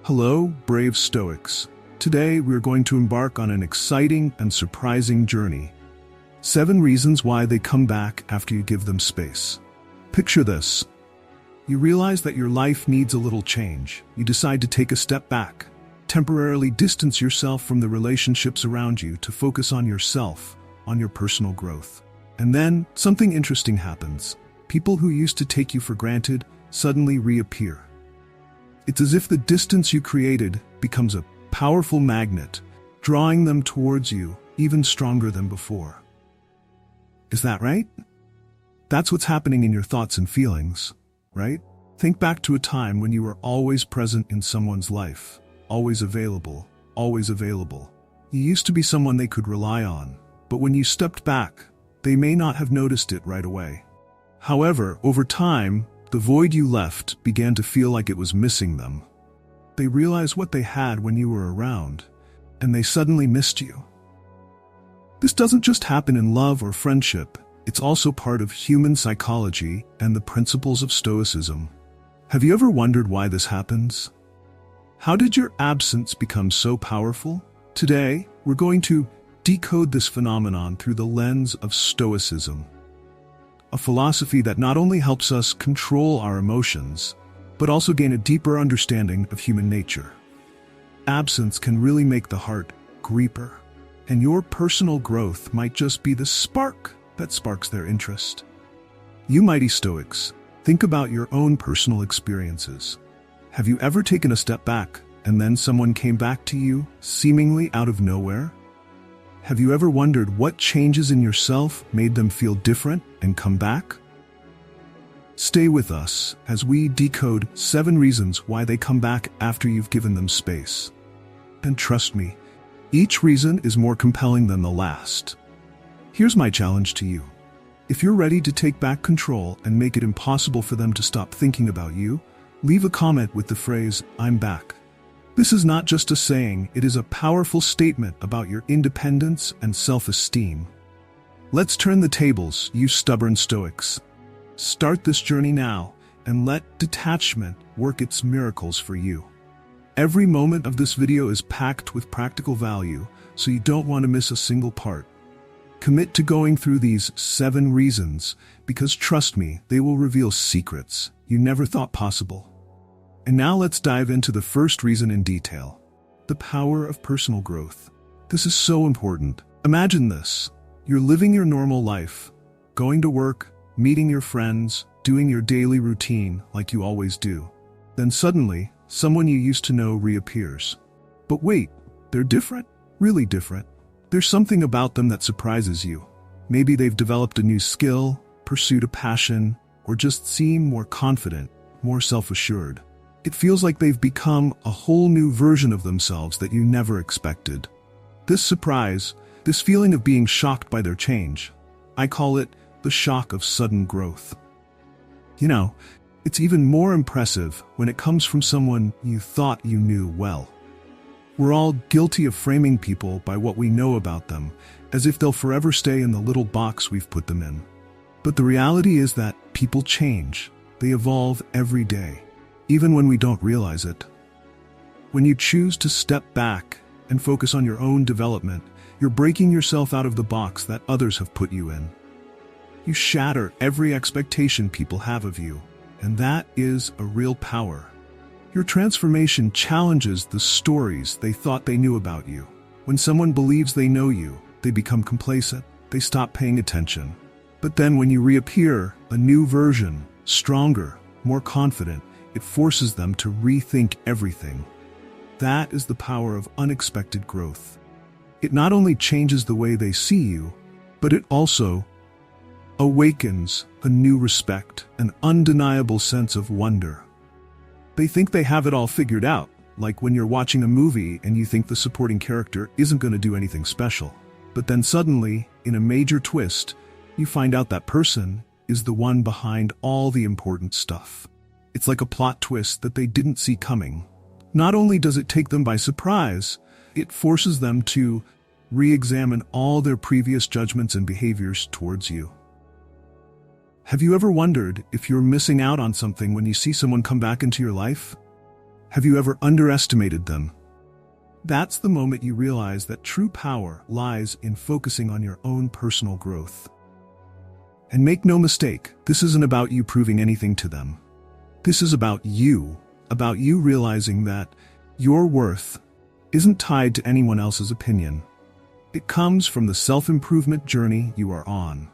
Hello, brave Stoics. Today we're going to embark on an exciting and surprising journey. 7 reasons why they come back after you give them space. Picture this. You realize that your life needs a little change. You decide to take a step back, temporarily distance yourself from the relationships around you to focus on yourself, on your personal growth. And then something interesting happens. People who used to take you for granted suddenly reappear. It's as if the distance you created becomes a powerful magnet, drawing them towards you even stronger than before. Is that right? That's what's happening in your thoughts and feelings, right? Think back to a time when you were always present in someone's life, always available, always available. You used to be someone they could rely on, but when you stepped back, they may not have noticed it right away. However, over time, the void you left began to feel like it was missing them. They realized what they had when you were around, and they suddenly missed you. This doesn't just happen in love or friendship, it's also part of human psychology and the principles of Stoicism. Have you ever wondered why this happens? How did your absence become so powerful? Today, we're going to decode this phenomenon through the lens of Stoicism, a philosophy that not only helps us control our emotions, but also gain a deeper understanding of human nature. Absence can really make the heart grieper, and your personal growth might just be the spark that sparks their interest. You mighty Stoics, think about your own personal experiences. Have you ever taken a step back, and then someone came back to you, seemingly out of nowhere? Have you ever wondered what changes in yourself made them feel different and come back? Stay with us as we decode 7 reasons why they come back after you've given them space. And trust me, each reason is more compelling than the last. Here's my challenge to you. If you're ready to take back control and make it impossible for them to stop thinking about you, leave a comment with the phrase, "I'm back." This is not just a saying, it is a powerful statement about your independence and self-esteem. Let's turn the tables, you stubborn Stoics. Start this journey now, and let detachment work its miracles for you. Every moment of this video is packed with practical value, so you don't want to miss a single part. Commit to going through these 7 reasons, because trust me, they will reveal secrets you never thought possible. And now let's dive into the first reason in detail. The power of personal growth. This is so important. Imagine this. You're living your normal life, going to work, meeting your friends, doing your daily routine like you always do. Then suddenly, someone you used to know reappears. But wait, they're different? Really different. There's something about them that surprises you. Maybe they've developed a new skill, pursued a passion, or just seem more confident, more self-assured. It feels like they've become a whole new version of themselves that you never expected. This surprise, this feeling of being shocked by their change, I call it the shock of sudden growth. You know, it's even more impressive when it comes from someone you thought you knew well. We're all guilty of framing people by what we know about them, as if they'll forever stay in the little box we've put them in. But the reality is that people change. They evolve every day, even when we don't realize it. When you choose to step back and focus on your own development, you're breaking yourself out of the box that others have put you in. You shatter every expectation people have of you, and that is a real power. Your transformation challenges the stories they thought they knew about you. When someone believes they know you, they become complacent, they stop paying attention. But then when you reappear, a new version, stronger, more confident, it forces them to rethink everything. That is the power of unexpected growth. It not only changes the way they see you, but it also awakens a new respect, an undeniable sense of wonder. They think they have it all figured out, like when you're watching a movie and you think the supporting character isn't going to do anything special. But then suddenly, in a major twist, you find out that person is the one behind all the important stuff. It's like a plot twist that they didn't see coming. Not only does it take them by surprise, it forces them to re-examine all their previous judgments and behaviors towards you. Have you ever wondered if you're missing out on something when you see someone come back into your life? Have you ever underestimated them? That's the moment you realize that true power lies in focusing on your own personal growth. And make no mistake, this isn't about you proving anything to them. This is about you realizing that your worth isn't tied to anyone else's opinion. It comes from the self-improvement journey you are on.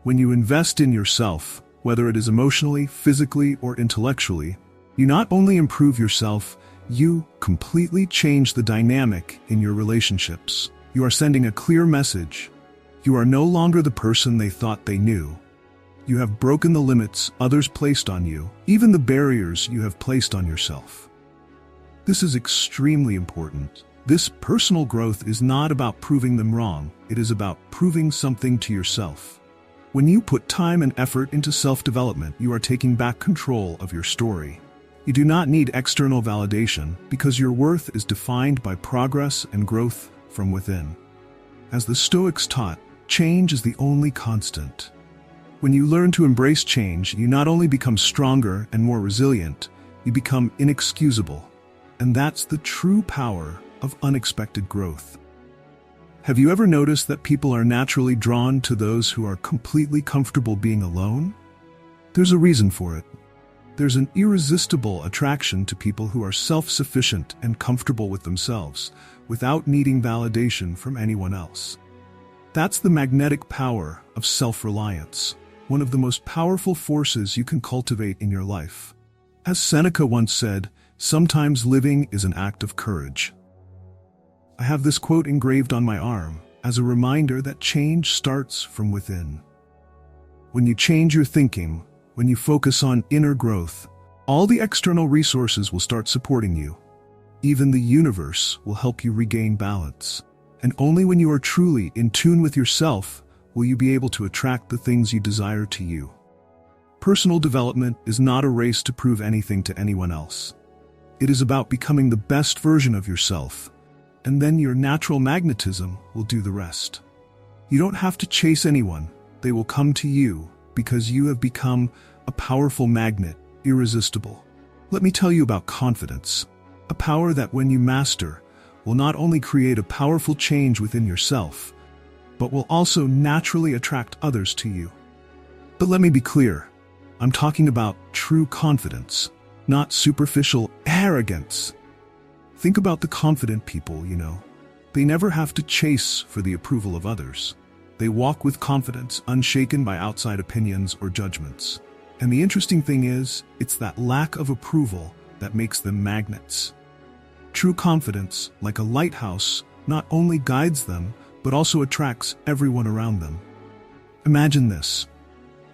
When you invest in yourself, whether it is emotionally, physically, or intellectually, you not only improve yourself, you completely change the dynamic in your relationships. You are sending a clear message. You are no longer the person they thought they knew. You have broken the limits others placed on you, even the barriers you have placed on yourself. This is extremely important. This personal growth is not about proving them wrong. It is about proving something to yourself. When you put time and effort into self-development, you are taking back control of your story. You do not need external validation because your worth is defined by progress and growth from within. As the Stoics taught, change is the only constant. When you learn to embrace change, you not only become stronger and more resilient, you become inexcusable. And that's the true power of unexpected growth. Have you ever noticed that people are naturally drawn to those who are completely comfortable being alone? There's a reason for it. There's an irresistible attraction to people who are self-sufficient and comfortable with themselves, without needing validation from anyone else. That's the magnetic power of self-reliance, one of the most powerful forces you can cultivate in your life. As Seneca once said, sometimes living is an act of courage. I have this quote engraved on my arm as a reminder that change starts from within. When you change your thinking, when you focus on inner growth, all the external resources will start supporting you. Even the universe will help you regain balance. And only when you are truly in tune with yourself will you be able to attract the things you desire to you. Personal development is not a race to prove anything to anyone else. It is about becoming the best version of yourself, and then your natural magnetism will do the rest. You don't have to chase anyone. They will come to you because you have become a powerful magnet, irresistible. Let me tell you about confidence, a power that when you master will not only create a powerful change within yourself, but will also naturally attract others to you. But let me be clear, I'm talking about true confidence, not superficial arrogance. Think about the confident people, They never have to chase for the approval of others. They walk with confidence, unshaken by outside opinions or judgments. And the interesting thing is, it's that lack of approval that makes them magnets. True confidence, like a lighthouse, not only guides them, but also attracts everyone around them. Imagine this.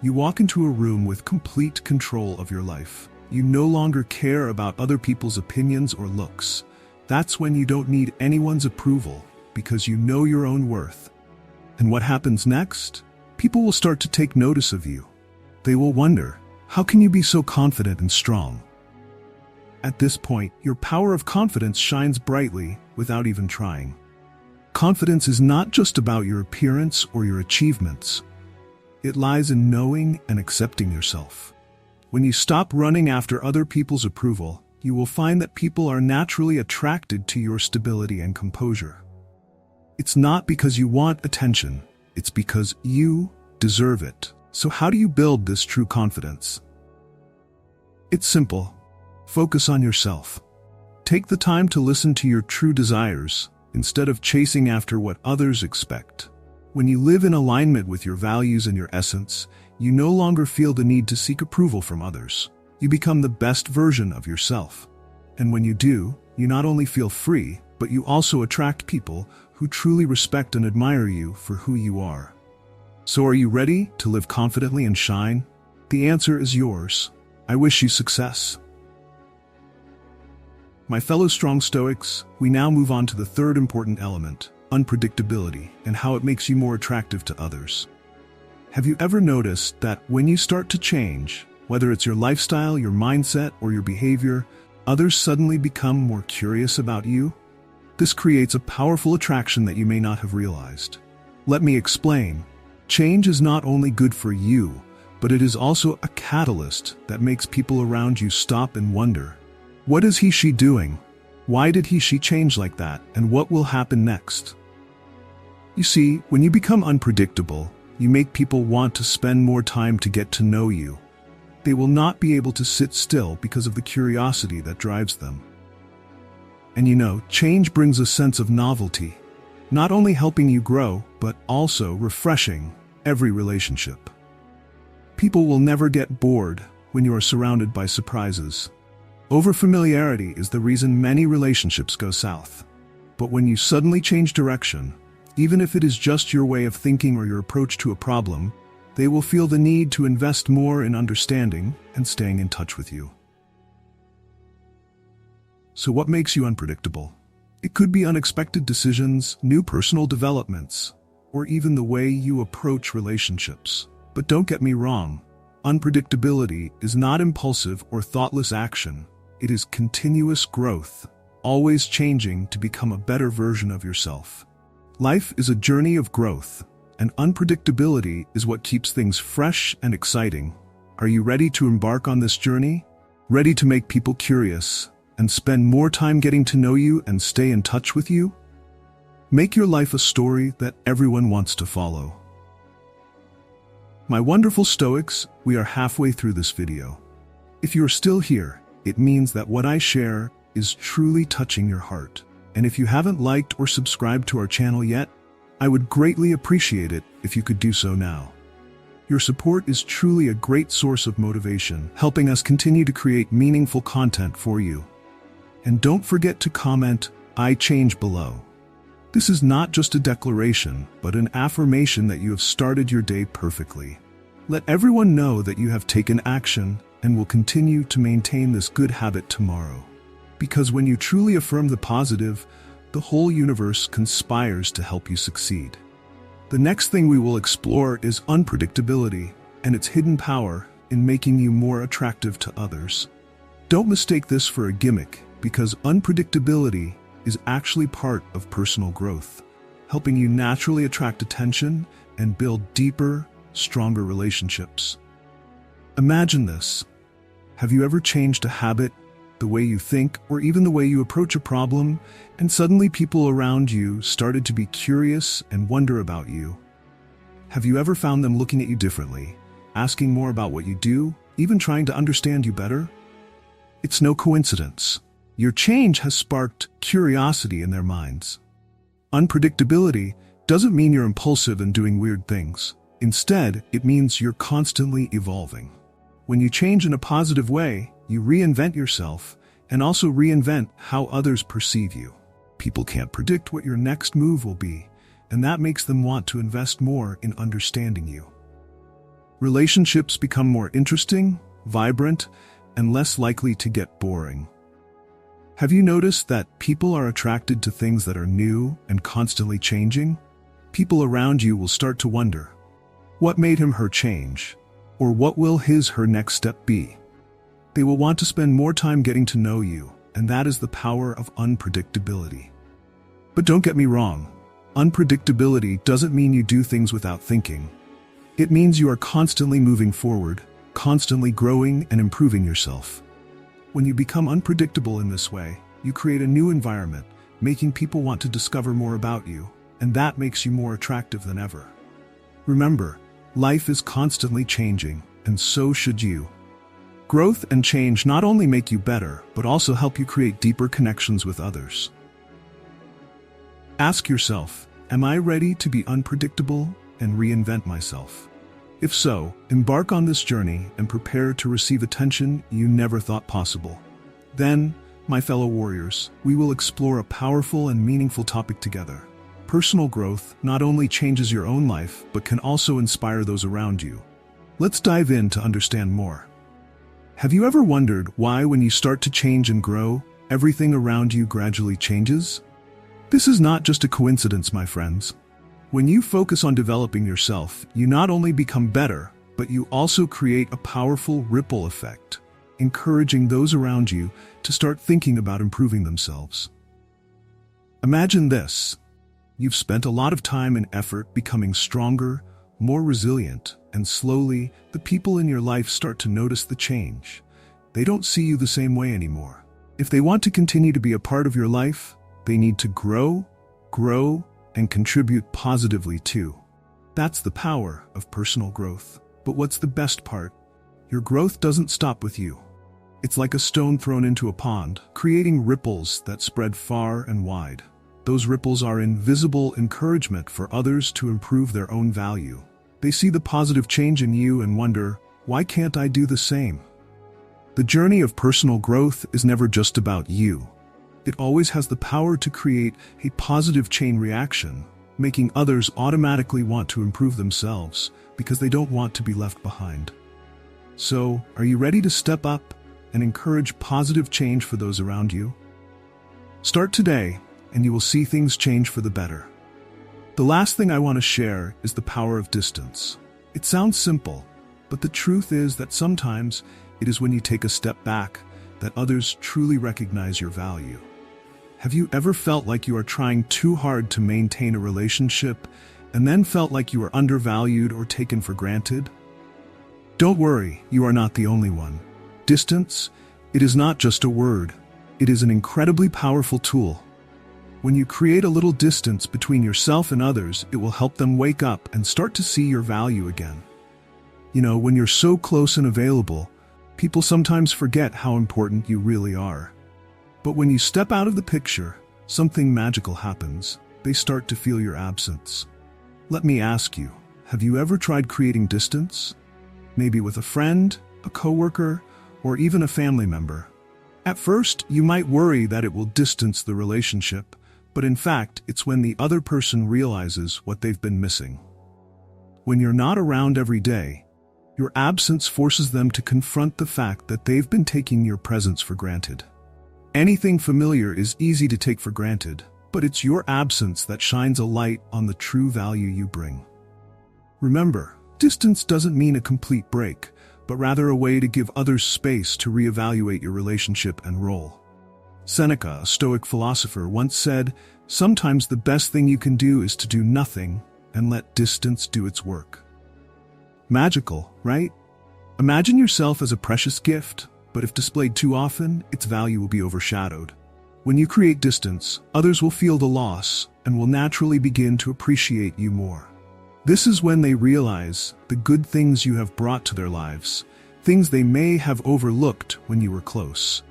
You walk into a room with complete control of your life. You no longer care about other people's opinions or looks. That's when you don't need anyone's approval because you know your own worth. And what happens next? People will start to take notice of you. They will wonder, how can you be so confident and strong? At this point, your power of confidence shines brightly without even trying. Confidence is not just about your appearance or your achievements. It lies in knowing and accepting yourself. When you stop running after other people's approval, you will find that people are naturally attracted to your stability and composure. It's not because you want attention, it's because you deserve it. So how do you build this true confidence? It's simple. Focus on yourself. Take the time to listen to your true desires instead of chasing after what others expect. When you live in alignment with your values and your essence, you no longer feel the need to seek approval from others. You become the best version of yourself. And when you do, you not only feel free, but you also attract people who truly respect and admire you for who you are. So are you ready to live confidently and shine? The answer is yours. I wish you success. My fellow strong Stoics, we now move on to the third important element, unpredictability, and how it makes you more attractive to others. Have you ever noticed that when you start to change, whether it's your lifestyle, your mindset, or your behavior, others suddenly become more curious about you? This creates a powerful attraction that you may not have realized. Let me explain. Change is not only good for you, but it is also a catalyst that makes people around you stop and wonder, What is she doing? Why did she change like that, and what will happen next? You see, when you become unpredictable, you make people want to spend more time to get to know you. They will not be able to sit still because of the curiosity that drives them. And change brings a sense of novelty, not only helping you grow, but also refreshing every relationship. People will never get bored when you are surrounded by surprises. Overfamiliarity is the reason many relationships go south. But when you suddenly change direction, even if it is just your way of thinking or your approach to a problem, they will feel the need to invest more in understanding and staying in touch with you. So what makes you unpredictable? It could be unexpected decisions, new personal developments, or even the way you approach relationships. But don't get me wrong, unpredictability is not impulsive or thoughtless action. It is continuous growth, always changing to become a better version of yourself. Life is a journey of growth, and unpredictability is what keeps things fresh and exciting. Are you ready to embark on this journey? Ready to make people curious and spend more time getting to know you and stay in touch with you? Make your life a story that everyone wants to follow. My wonderful Stoics, we are halfway through this video. If you're still here, it means that what I share is truly touching your heart. And if you haven't liked or subscribed to our channel yet, I would greatly appreciate it if you could do so now. Your support is truly a great source of motivation, helping us continue to create meaningful content for you. And don't forget to comment, "I change" below. This is not just a declaration, but an affirmation that you have started your day perfectly. Let everyone know that you have taken action and will continue to maintain this good habit tomorrow. Because when you truly affirm the positive, the whole universe conspires to help you succeed. The next thing we will explore is unpredictability and its hidden power in making you more attractive to others. Don't mistake this for a gimmick, because unpredictability is actually part of personal growth, helping you naturally attract attention and build deeper, stronger relationships. Imagine this. Have you ever changed a habit, the way you think, or even the way you approach a problem, and suddenly people around you started to be curious and wonder about you? Have you ever found them looking at you differently, asking more about what you do, even trying to understand you better? It's no coincidence. Your change has sparked curiosity in their minds. Unpredictability doesn't mean you're impulsive and doing weird things. Instead, it means you're constantly evolving. When you change in a positive way, you reinvent yourself and also reinvent how others perceive you. People can't predict what your next move will be, and that makes them want to invest more in understanding you. Relationships become more interesting, vibrant, and less likely to get boring. Have you noticed that people are attracted to things that are new and constantly changing? People around you will start to wonder, what made him/her change? Or what will his/her next step be? They will want to spend more time getting to know you, and that is the power of unpredictability. But don't get me wrong, unpredictability doesn't mean you do things without thinking. It means you are constantly moving forward, constantly growing and improving yourself. When you become unpredictable in this way, you create a new environment, making people want to discover more about you, and that makes you more attractive than ever. Remember, life is constantly changing, and so should you. Growth and change not only make you better, but also help you create deeper connections with others. Ask yourself, am I ready to be unpredictable and reinvent myself? If so, embark on this journey and prepare to receive attention you never thought possible. Then, my fellow warriors, we will explore a powerful and meaningful topic together. Personal growth not only changes your own life, but can also inspire those around you. Let's dive in to understand more. Have you ever wondered why, when you start to change and grow, everything around you gradually changes? This is not just a coincidence, my friends. When you focus on developing yourself, you not only become better, but you also create a powerful ripple effect, encouraging those around you to start thinking about improving themselves. Imagine this. You've spent a lot of time and effort becoming stronger, more resilient, and slowly, the people in your life start to notice the change. They don't see you the same way anymore. If they want to continue to be a part of your life, they need to grow, and contribute positively too. That's the power of personal growth. But what's the best part? Your growth doesn't stop with you. It's like a stone thrown into a pond, creating ripples that spread far and wide. Those ripples are invisible encouragement for others to improve their own value. They see the positive change in you and wonder, why can't I do the same? The journey of personal growth is never just about you. It always has the power to create a positive chain reaction, making others automatically want to improve themselves because they don't want to be left behind. So, are you ready to step up and encourage positive change for those around you? Start today, and you will see things change for the better. The last thing I want to share is the power of distance. It sounds simple, but the truth is that sometimes it is when you take a step back that others truly recognize your value. Have you ever felt like you are trying too hard to maintain a relationship and then felt like you are undervalued or taken for granted? Don't worry, you are not the only one. Distance, it is not just a word. It is an incredibly powerful tool. When you create a little distance between yourself and others, it will help them wake up and start to see your value again. You know, when you're so close and available, people sometimes forget how important you really are. But when you step out of the picture, something magical happens. They start to feel your absence. Let me ask you, have you ever tried creating distance? Maybe with a friend, a coworker, or even a family member. At first, you might worry that it will distance the relationship, but in fact, it's when the other person realizes what they've been missing. When you're not around every day, your absence forces them to confront the fact that they've been taking your presence for granted. Anything familiar is easy to take for granted, but it's your absence that shines a light on the true value you bring. Remember, distance doesn't mean a complete break, but rather a way to give others space to reevaluate your relationship and role. Seneca, a Stoic philosopher, once said, "Sometimes the best thing you can do is to do nothing and let distance do its work." Magical, right? Imagine yourself as a precious gift, but if displayed too often, its value will be overshadowed. When you create distance, others will feel the loss and will naturally begin to appreciate you more. This is when they realize the good things you have brought to their lives, things they may have overlooked when you were close.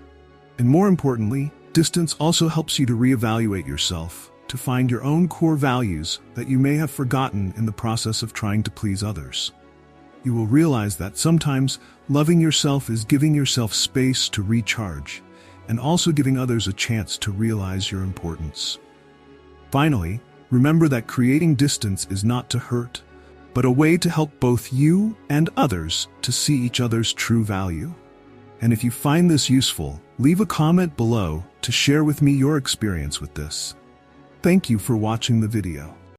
And more importantly, distance also helps you to reevaluate yourself, to find your own core values that you may have forgotten in the process of trying to please others. You will realize that sometimes loving yourself is giving yourself space to recharge, and also giving others a chance to realize your importance. Finally, remember that creating distance is not to hurt, but a way to help both you and others to see each other's true value. And if you find this useful, leave a comment below to share with me your experience with this. Thank you for watching the video.